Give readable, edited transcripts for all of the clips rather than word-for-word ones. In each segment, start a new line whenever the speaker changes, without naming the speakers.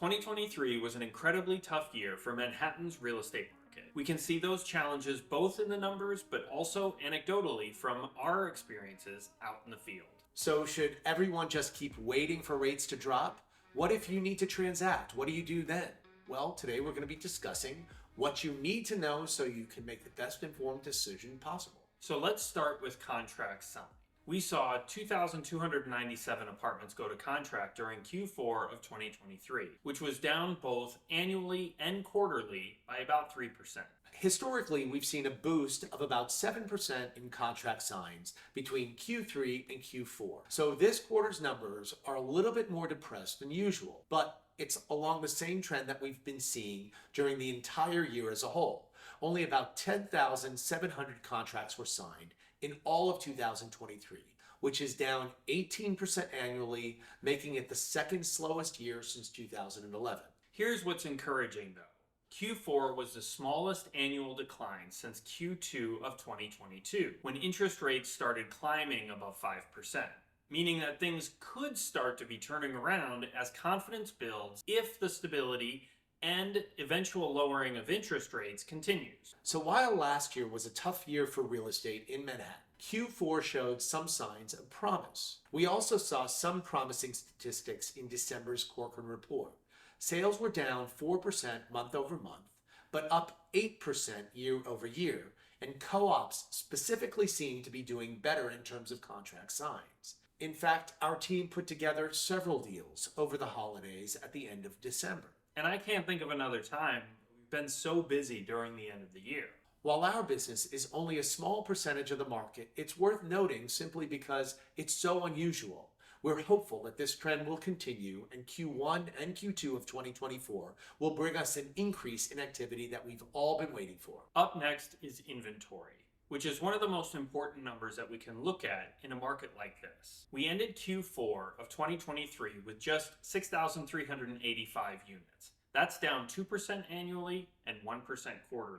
2023 was an incredibly tough year for Manhattan's real estate market. We can see those challenges both in the numbers, but also anecdotally from our experiences out in the field.
So should everyone just keep waiting for rates to drop? What if you need to transact? What do you do then? Well, today we're going to be discussing what you need to know so you can make the best informed decision possible.
So let's start with contract signing. We saw 2,297 apartments go to contract during Q4 of 2023, which was down both annually and quarterly by about 3%.
Historically, we've seen a boost of about 7% in contract signs between Q3 and Q4. So this quarter's numbers are a little bit more depressed than usual, but it's along the same trend that we've been seeing during the entire year as a whole. Only about 10,700 contracts were signed in all of 2023, which is down 18% annually, making it the second slowest year since 2011.
Here's what's encouraging though. Q4 was the smallest annual decline since Q2 of 2022, when interest rates started climbing above 5%. Meaning that things could start to be turning around as confidence builds if the stability and eventual lowering of interest rates continues.
So while last year was a tough year for real estate in Manhattan, Q4 showed some signs of promise. We also saw some promising statistics in December's Corcoran report. Sales were down 4% month over month, but up 8% year over year, and co-ops specifically seem to be doing better in terms of contract signs. In fact, our team put together several deals over the holidays at the end of December.
And I can't think of another time we've been so busy during the end of the year.
While our business is only a small percentage of the market, it's worth noting simply because it's so unusual. We're hopeful that this trend will continue and Q1 and Q2 of 2024 will bring us an increase in activity that we've all been waiting for.
Up next is inventory, which is one of the most important numbers that we can look at in a market like this. We ended Q4 of 2023 with just 6,385 units. That's down 2% annually and 1% quarterly.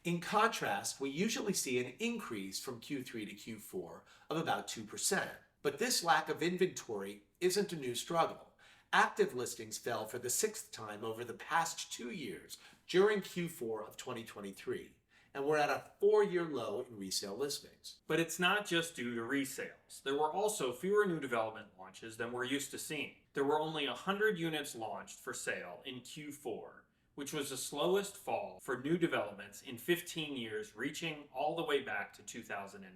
In contrast, we usually see an increase from Q3 to Q4 of about 2%. But this lack of inventory isn't a new struggle. Active listings fell for the sixth time over the past 2 years during Q4 of 2023. And we're at a 4-year low in resale listings.
But it's not just due to resales. There were also fewer new development launches than we're used to seeing. There were only 100 units launched for sale in Q4, which was the slowest fall for new developments in 15 years, reaching all the way back to 2008.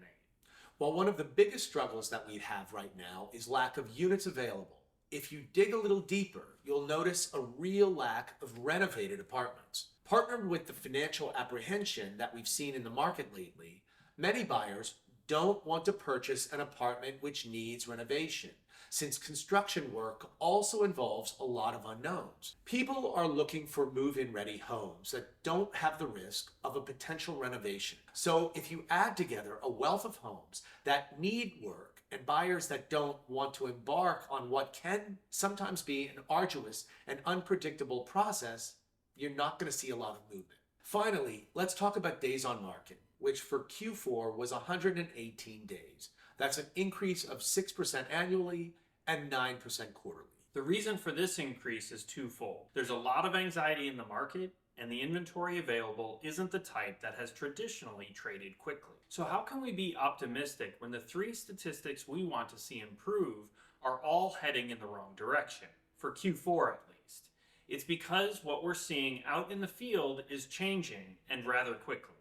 While one of the biggest struggles that we have right now is lack of units available, if you dig a little deeper, you'll notice a real lack of renovated apartments. Partnered with the financial apprehension that we've seen in the market lately, many buyers don't want to purchase an apartment which needs renovation, since construction work also involves a lot of unknowns. People are looking for move-in ready homes that don't have the risk of a potential renovation. So if you add together a wealth of homes that need work and buyers that don't want to embark on what can sometimes be an arduous and unpredictable process, you're not going to see a lot of movement. Finally, let's talk about days on market, which for Q4 was 118 days. That's an increase of 6% annually and 9% quarterly.
The reason for this increase is twofold. There's a lot of anxiety in the market, and the inventory available isn't the type that has traditionally traded quickly. So how can we be optimistic when the 3 statistics we want to see improve are all heading in the wrong direction, for Q4 at least? It's because what we're seeing out in the field is changing, and rather quickly.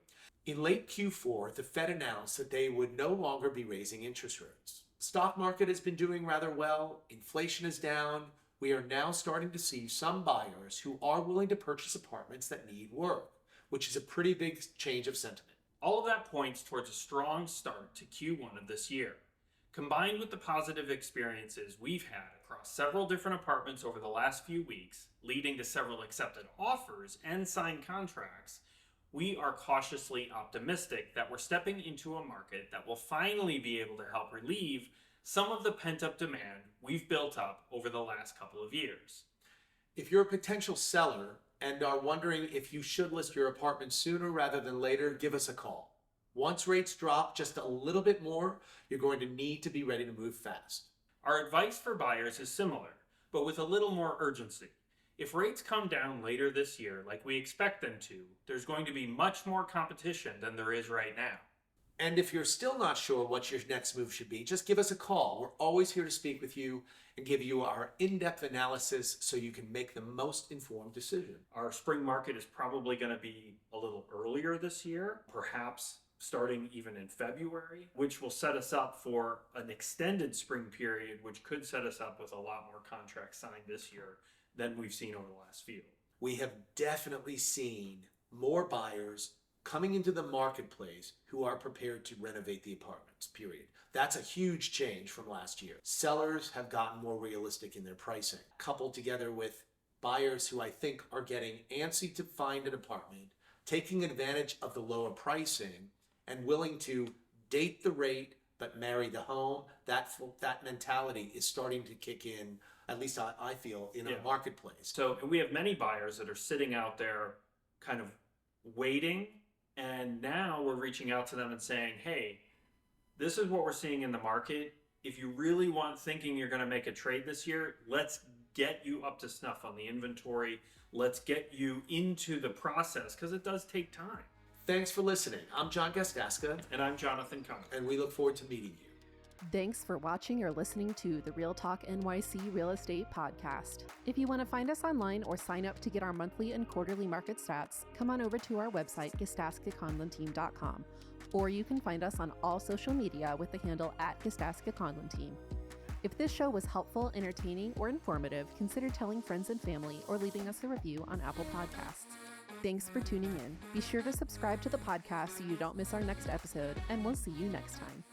In late Q4, the Fed announced that they would no longer be raising interest rates. Stock market has been doing rather well, inflation is down. We are now starting to see some buyers who are willing to purchase apartments that need work, which is a pretty big change of sentiment.
All of that points towards a strong start to Q1 of this year. Combined with the positive experiences we've had across several different apartments over the last few weeks, leading to several accepted offers and signed contracts, we are cautiously optimistic that we're stepping into a market that will finally be able to help relieve some of the pent-up demand we've built up over the last couple of years.
If you're a potential seller and are wondering if you should list your apartment sooner rather than later, give us a call. Once rates drop just a little bit more, you're going to need to be ready to move fast.
Our advice for buyers is similar, but with a little more urgency. If rates come down later this year, like we expect them to, there's going to be much more competition than there is right now.
And if you're still not sure what your next move should be, just give us a call. We're always here to speak with you and give you our in-depth analysis so you can make the most informed decision.
Our spring market is probably going to be a little earlier this year, perhaps starting even in February, which will set us up for an extended spring period, which could set us up with a lot more contracts signed this year than we've seen over the last few.
We have definitely seen more buyers coming into the marketplace who are prepared to renovate the apartments, period. That's a huge change from last year. Sellers have gotten more realistic in their pricing, coupled together with buyers who I think are getting antsy to find an apartment, taking advantage of the lower pricing, and willing to date the rate but marry the home. That mentality is starting to kick in, at least I feel, in our marketplace.
So we have many buyers that are sitting out there kind of waiting, and now we're reaching out to them and saying, hey, this is what we're seeing in the market. If you really want thinking you're going to make a trade this year, let's get you up to snuff on the inventory. Let's get you into the process, because it does take time.
Thanks for listening. I'm John Gasdaska.
And I'm Jonathan Conlon.
And we look forward to meeting you.
Thanks for watching or listening to the Real Talk NYC Real Estate Podcast. If you want to find us online or sign up to get our monthly and quarterly market stats, come on over to our website, GasdaskaConlonTeam.com, or you can find us on all social media with the handle @Gasdaska Conlon Team. If this show was helpful, entertaining, or informative, consider telling friends and family or leaving us a review on Apple Podcasts. Thanks for tuning in. Be sure to subscribe to the podcast so you don't miss our next episode, and we'll see you next time.